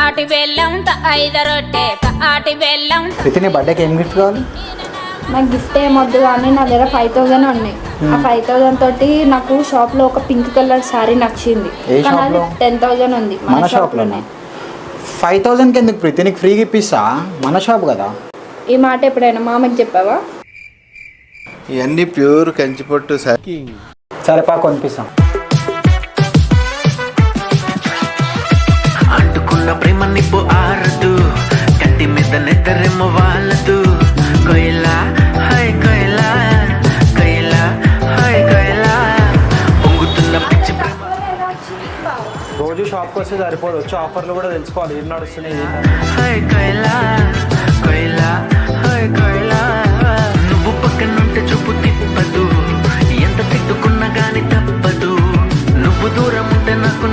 ఆటి బెల్లం ఐదు రొట్టె ఆటి బెల్లం. ప్రతి నీ బర్త్డేకి ఏం గిఫ్ట్ కావాలి? నాకు గిఫ్ట్ ఏమొద్దు కానీ నా దగ్గర 5,000 ఉన్నాయి. ఆ 5,000 తోటి నాకు షాప్లో ఒక పింక్ కలర్ శారీ నచ్చింది. ఏ షాప్లో? 10,000 ఉంది మన షాప్లోనే. 5,000కి ఎందుకు ప్రీతి? నీకు ఫ్రీగా ఇప్పిస్తా, మన షాప్ కదా. ఈ మాట ఎప్పుడైనా మామకి చెప్పావా? ఇవన్నీ ప్యూర్ కంచిపట్టు సారీ. సరే పా కొనిపిస్తాం. అంటుకున్న ప్రేమ నిప్పు ఆరదు, కత్తి మీద నెత్తరేమో వాళ్ళదు. కొయిలా హాయ్ కొయిలా, కొయిలా హాయ్ కొయిలా, పొంగుతున్న పిచ్చి ప్రేమ. రోజు షాప్కి వస్తే సరిపోదు, వచ్చే ఆఫర్లు కూడా తెలుసుకోవాలి ఏం నడుస్తున్నాయి. హాయ్ కొయిలా, కొయిలా హాయ్ కొయిలా, నువ్వు పక్కనుంటే చూపు తిప్పదు, ఎంత తిట్టుకున్నా గాని తప్పదు. నువ్వు దూరం ఉంటే నాకు